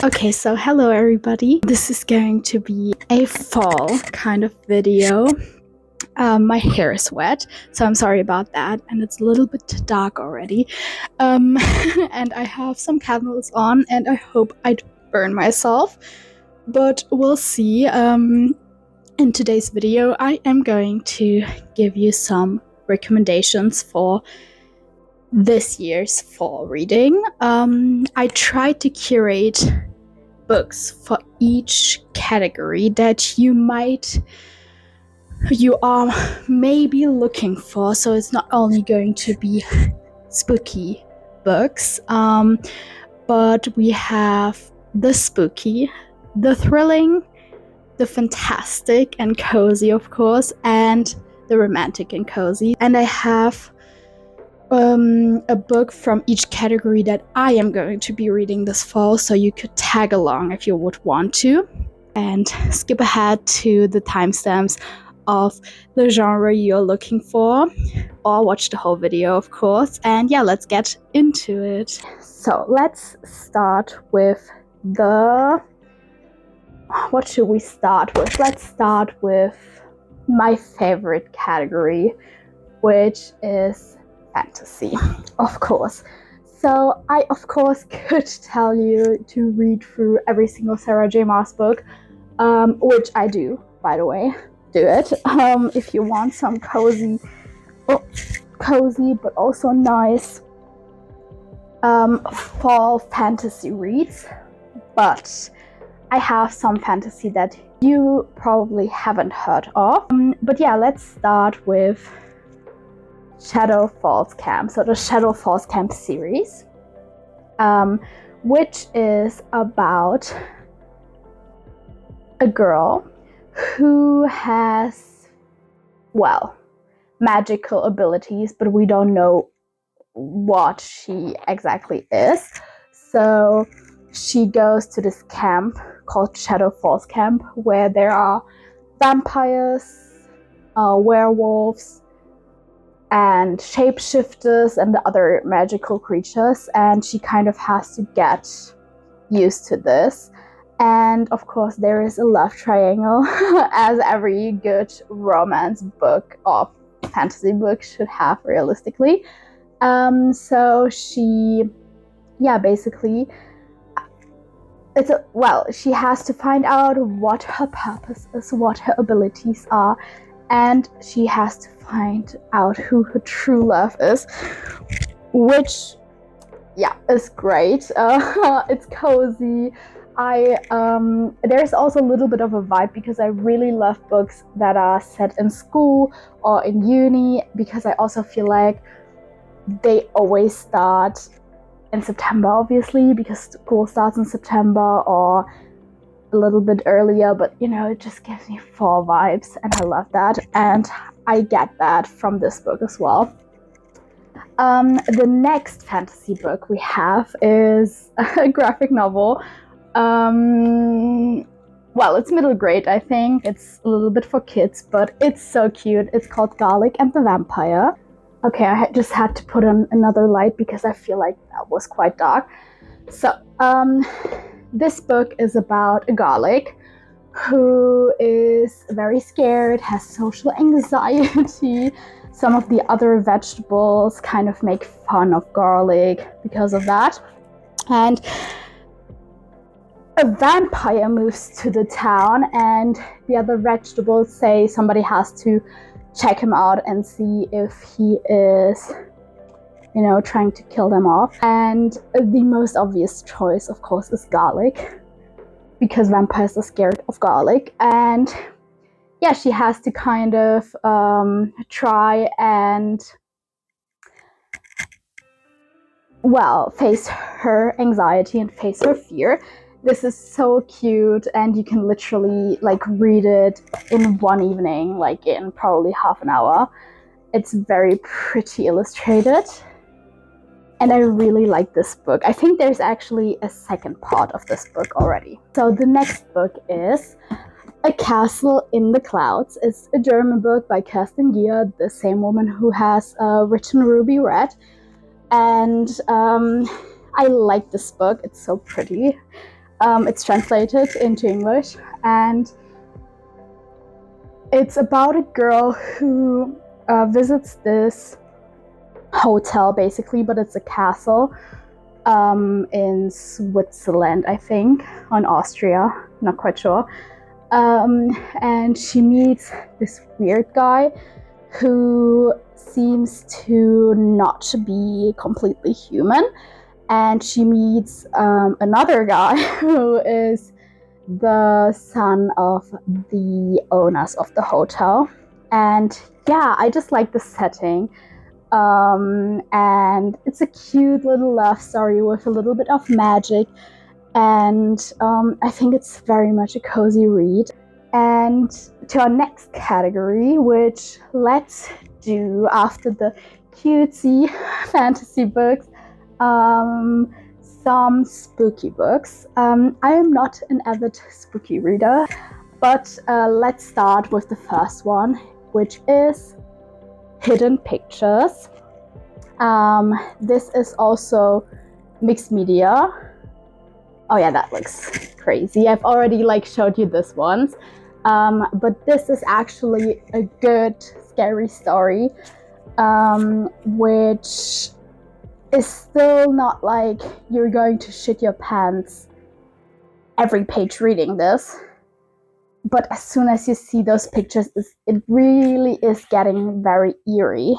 Okay, so hello everybody. This is going to be a fall kind of video. My hair is wet, so I'm sorry about that, and it's a little bit dark already. And I have some candles on, and I hope I don't burn myself, but we'll see. In today's video, I am going to give you some recommendations for this year's fall reading. I tried to curate books for each category that you are maybe looking for, so it's not only going to be spooky books, but we have the spooky, the thrilling, the fantastic and cozy, of course, and the romantic and cozy. And I have a book from each category that I am going to be reading this fall, so you could tag along if you would want to, and skip ahead to the timestamps of the genre you're looking for, or watch the whole video, of course. And yeah, let's get into it. So let's start with what should we start with? Let's start with my favorite category, which is fantasy, of course. So I, of course, could tell you to read through every single Sarah J. Maas book, which I do, by the way. Do it if you want some cozy but also nice fall fantasy reads. But I have some fantasy that you probably haven't heard of. But yeah, let's start with Shadow Falls Camp. So the Shadow Falls Camp series, which is about a girl who has, well, magical abilities, but we don't know what she exactly is. So she goes to this camp called Shadow Falls Camp, where there are vampires, werewolves, and shapeshifters and other magical creatures, and she kind of has to get used to this. And of course there is a love triangle, as every good romance book or fantasy book should have, realistically. So she basically she has to find out what her purpose is, what her abilities are, and she has to find out who her true love is, which is great. It's cozy. There's also a little bit of a vibe, because I really love books that are set in school or in uni, because I also feel like they always start in September, obviously, because school starts in September, or a little bit earlier, but it just gives me fall vibes, and I love that, and I get that from this book as well. The next fantasy book we have is a graphic novel. It's middle grade, I think. It's a little bit for kids, but it's so cute. It's called Garlic and the Vampire. Okay, I just had to put on another light because I feel like that was quite dark. So, this book is about a garlic who is very scared, has social anxiety. Some of the other vegetables kind of make fun of garlic because of that. And a vampire moves to the town, and the other vegetables say somebody has to check him out and see if he is, trying to kill them off. And the most obvious choice, of course, is garlic, because vampires are scared of garlic. And she has to kind of try and face her anxiety and face her fear. This is so cute, and you can literally read it in one evening, in probably half an hour. It's very pretty illustrated, and I really like this book. I think there's actually a second part of this book already. So the next book is A Castle in the Clouds. It's a German book by Kerstin Gier, the same woman who has written Ruby Red. And I like this book. It's so pretty. It's translated into English, and it's about a girl who visits this hotel, basically, but it's a castle in Switzerland, I think, on Austria, not quite sure. And she meets this weird guy who seems to not be completely human. And she meets another guy who is the son of the owners of the hotel. And yeah, I just like the setting. And it's a cute little love story with a little bit of magic. And I think it's very much a cozy read. And to our next category, which let's do after the cutesy fantasy books, some spooky books. I am not an avid spooky reader, but let's start with the first one, which is Hidden Pictures. This is also mixed media. Oh yeah, that looks crazy. I've already showed you this once. But this is actually a good scary story, which is still not like you're going to shit your pants every page reading this. But as soon as you see those pictures, it really is getting very eerie.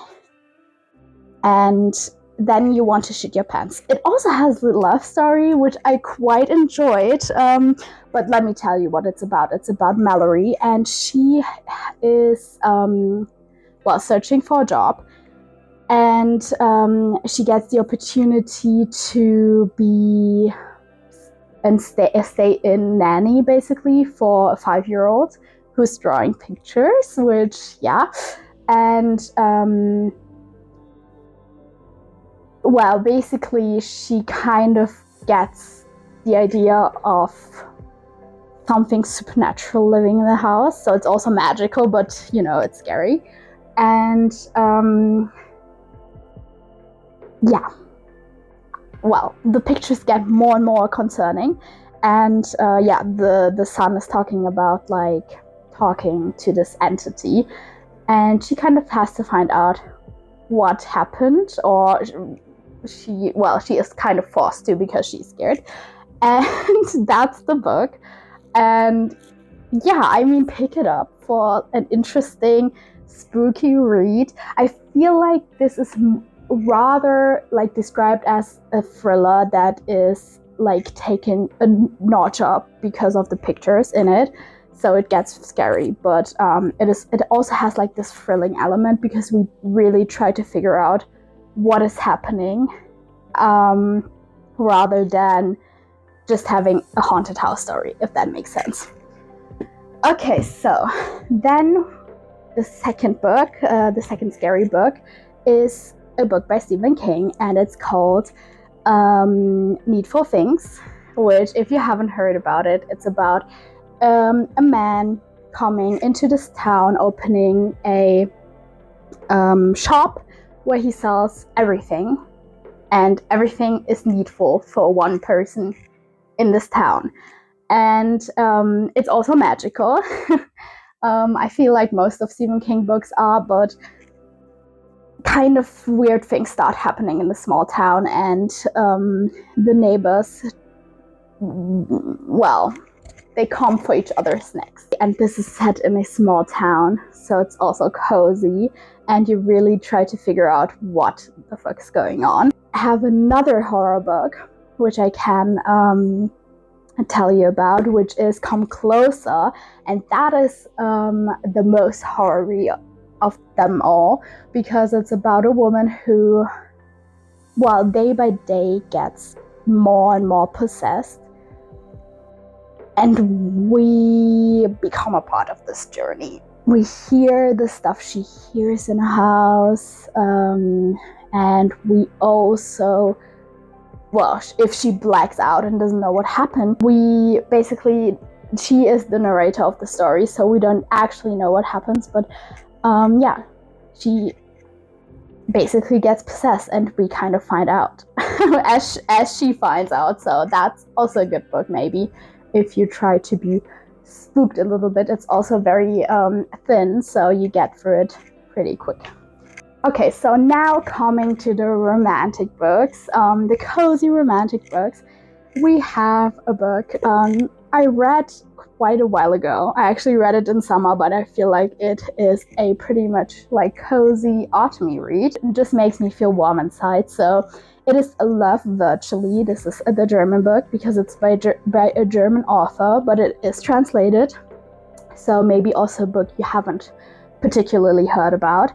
And then you want to shit your pants. It also has a love story, which I quite enjoyed. But let me tell you what it's about. It's about Mallory, and she is, searching for a job. And she gets the opportunity to be and stay in nanny, basically, for a 5-year-old who's drawing pictures, which, yeah. And basically she kind of gets the idea of something supernatural living in the house. So it's also magical, but it's scary. And the pictures get more and more concerning. And the son is talking about talking to this entity, and she kind of has to find out what happened, or she is kind of forced to because she's scared. And that's the book. And yeah, I mean, pick it up for an interesting, spooky read. I feel like this is rather described as a thriller that is taken a notch up because of the pictures in it. So it gets scary, but it also has this thrilling element because we really try to figure out what is happening, rather than just having a haunted house story, if that makes sense. Okay, so then the second book, the second scary book, is a book by Stephen King, and it's called Needful Things, which, if you haven't heard about it, it's about a man coming into this town, opening a shop where he sells everything, and everything is needful for one person in this town. And it's also magical. I feel like most of Stephen King books are, but kind of weird things start happening in the small town, and the neighbors, they come for each other's necks. And this is set in a small town, so it's also cozy, and you really try to figure out what the fuck is going on. I have another horror book, which I can tell you about, which is Come Closer, and that is the most horror-y of them all, because it's about a woman who, day by day, gets more and more possessed, and we become a part of this journey. We hear the stuff she hears in her house, and we also, if she blacks out and doesn't know what happened, she is the narrator of the story, so we don't actually know what happens, but she basically gets possessed, and we kind of find out as she finds out. So that's also a good book, maybe if you try to be spooked a little bit. It's also very thin, so you get through it pretty quick. Okay, so now coming to the romantic books, the cozy romantic books, we have a book I read quite a while ago. I actually read it in summer, but I feel like it is a pretty much like cozy autumny read. It just makes me feel warm inside. So it is A Love Virtually. This is the German book because it's by a German author, but it is translated. So maybe also a book you haven't particularly heard about.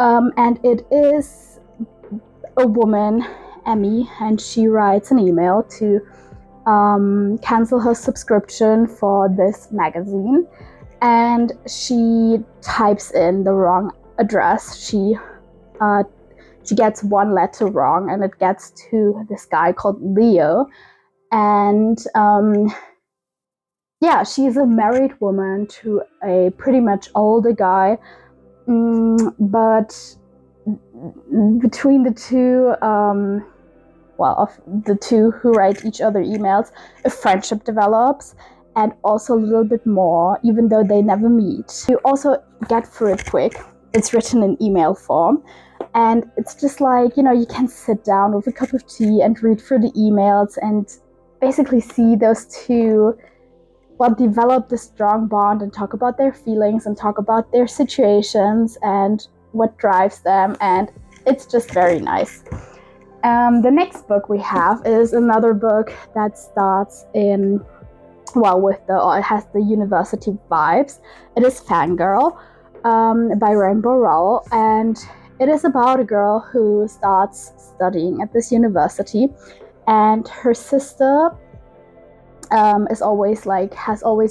And it is a woman, Emmy, and she writes an email to cancel her subscription for this magazine, and she types in the wrong address. She gets one letter wrong, and it gets to this guy called Leo, and yeah, she's a married woman to a pretty much older guy, but between the two of the two who write each other emails, a friendship develops, and also a little bit more, even though they never meet. You also get through it quick. It's written in email form, and it's just like, you can sit down with a cup of tea and read through the emails and basically see those two, develop this strong bond and talk about their feelings and talk about their situations and what drives them, and it's just very nice. The next book we have is another book that starts it has the university vibes. It is Fangirl by Rainbow Rowell, and it is about a girl who starts studying at this university, and her sister has always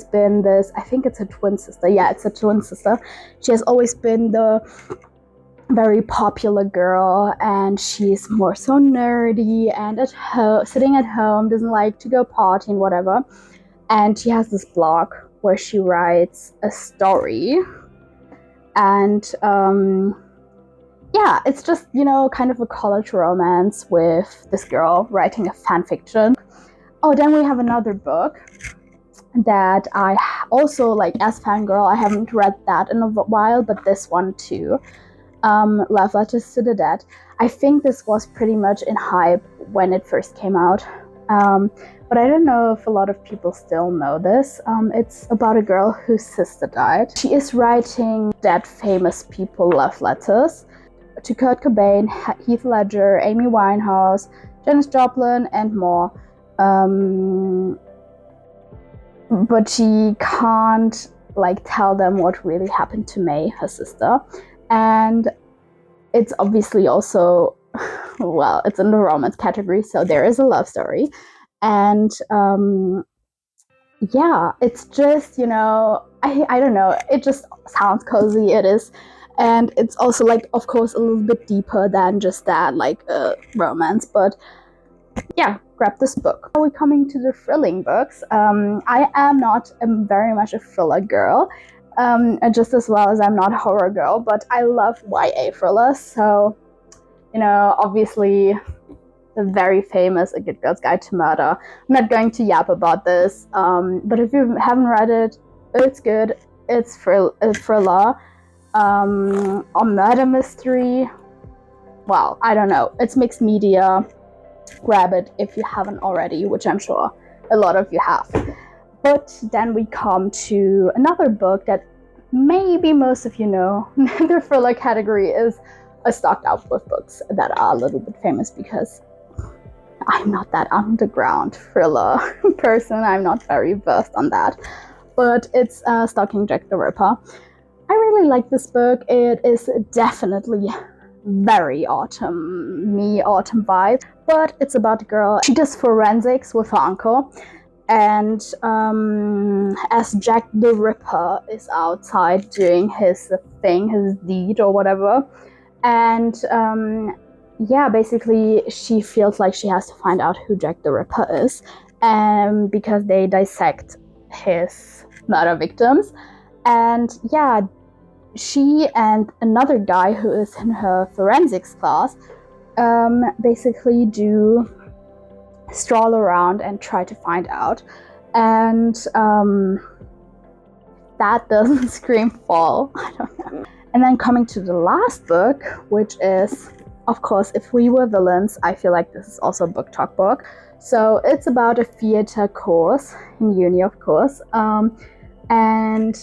been this, I think it's a twin sister. Yeah, it's a twin sister. She has always been the very popular girl, and she's more so nerdy and sitting at home, doesn't like to go partying, whatever. And she has this blog where she writes a story, and it's just kind of a college romance with this girl writing a fan fiction. Oh, then we have another book that I also like as Fangirl. I haven't read that in a while, but this one too. Love Letters to the Dead. I think this was pretty much in hype when it first came out, but I don't know if a lot of people still know this. It's about a girl whose sister died. She is writing dead famous people love letters to Kurt Cobain, Heath Ledger, Amy Winehouse, Janis Joplin, and more. But she can't tell them what really happened to May, her sister. And it's obviously also, it's in the romance category, so there is a love story. And it's just, I don't know, it just sounds cozy, it is. And it's also of course, a little bit deeper than just that, romance. But yeah, grab this book. Are we coming to the thrilling books? I am not very much a thriller girl. Just as well as I'm not a horror girl, but I love YA thrillers. So, obviously, the very famous A Good Girl's Guide to Murder. I'm not going to yap about this, but if you haven't read it, it's good. It's a thriller, or murder mystery. Well, I don't know. It's mixed media. Grab it if you haven't already, which I'm sure a lot of you have. But then we come to another book that maybe most of you know. The thriller category is stocked up with books that are a little bit famous, because I'm not that underground thriller person. I'm not very versed on that. But it's Stalking Jack the Ripper. I really like this book. It is definitely very autumn vibe. But it's about a girl. She does forensics with her uncle. And as Jack the Ripper is outside doing his thing, his deed or whatever, and basically she feels like she has to find out who Jack the Ripper is, because they dissect his murder victims. And she and another guy who is in her forensics class basically do stroll around and try to find out. And that doesn't scream fall. I don't know. And then coming to the last book, which is, of course, If We Were Villains. I feel like this is also a book talk book. So it's about a theater course in uni, of course. And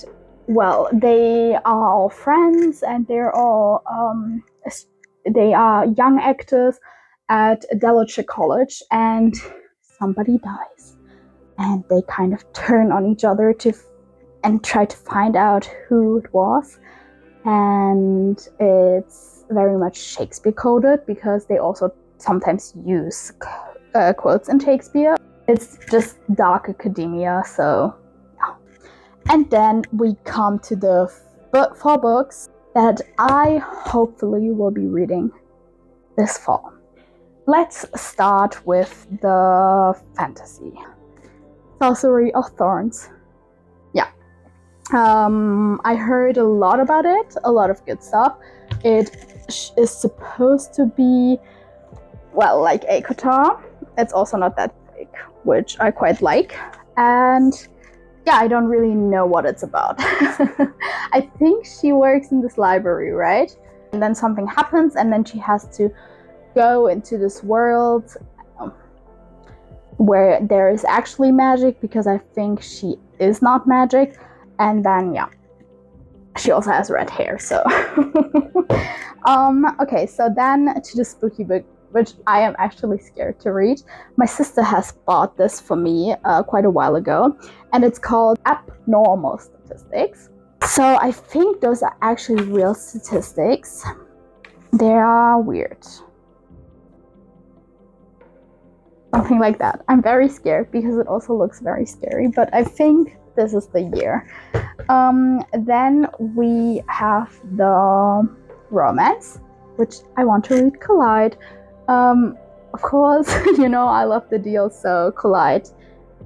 well, they are all friends, and they're all they are young actors at Delaware College, and somebody dies, and they kind of turn on each other and try to find out who it was. And it's very much Shakespeare coded, because they also sometimes use quotes in Shakespeare. It's just dark academia, so yeah. And then we come to the 4 books that I hopefully will be reading this fall. Let's start with the fantasy. Sorcery of Thorns. Yeah. I heard a lot about it, a lot of good stuff. It is supposed to be, well, like ACOTAR. It's also not that big, which I quite like. And yeah, I don't really know what it's about. I think she works in this library, right? And then something happens, and then she has to go into this world where there is actually magic, because I think she is not magic. And then yeah, she also has red hair, so okay, so then to the spooky book, which I am actually scared to read. My sister has bought this for me quite a while ago, and it's called Abnormal Statistics. So I think those are actually real statistics. They are weird. Something like that. I'm very scared, because it also looks very scary, but I think this is the year. Then we have the romance, which I want to read Collide. Of course, you know, I love the deal, so Collide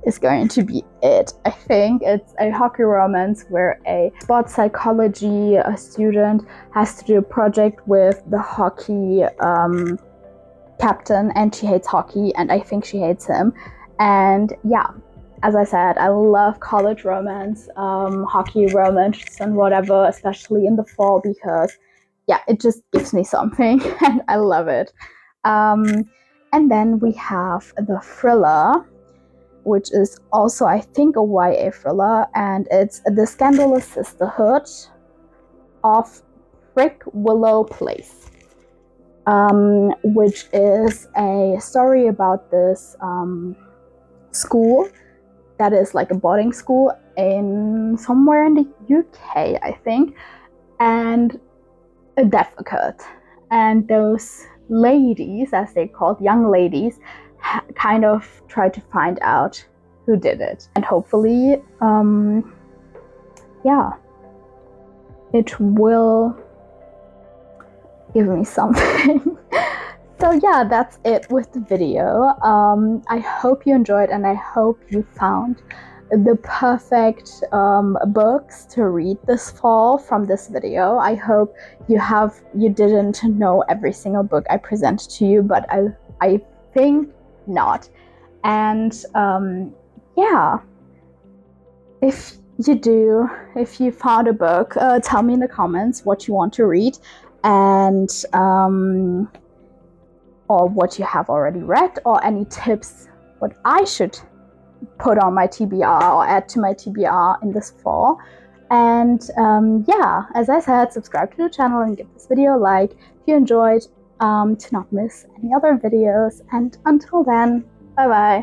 is going to be it. I think it's a hockey romance where a sports psychology student has to do a project with the hockey captain, and she hates hockey, and I think she hates him. And yeah, as I said, I love college romance, hockey romance, and whatever, especially in the fall, because yeah, it just gives me something, and I love it. And then we have the thriller, which is also, I think, a YA thriller, and it's The Scandalous Sisterhood of Brick Willow Place, which is a story about this school that is like a boarding school in somewhere in the UK, I think, and a death occurred, and those ladies, as they're called, young ladies, kind of try to find out who did it, and hopefully yeah, it will give me something. So yeah, that's it with the video. I hope you enjoyed, and I hope you found the perfect books to read this fall from this video. I hope you didn't know every single book I presented to you, but I think not. And yeah, if you do, if you found a book, tell me in the comments what you want to read, and or what you have already read, or any tips what I should put on my TBR or add to my TBR in this fall. And yeah, as I said, subscribe to the channel and give this video a like if you enjoyed, to not miss any other videos. And until then, bye bye.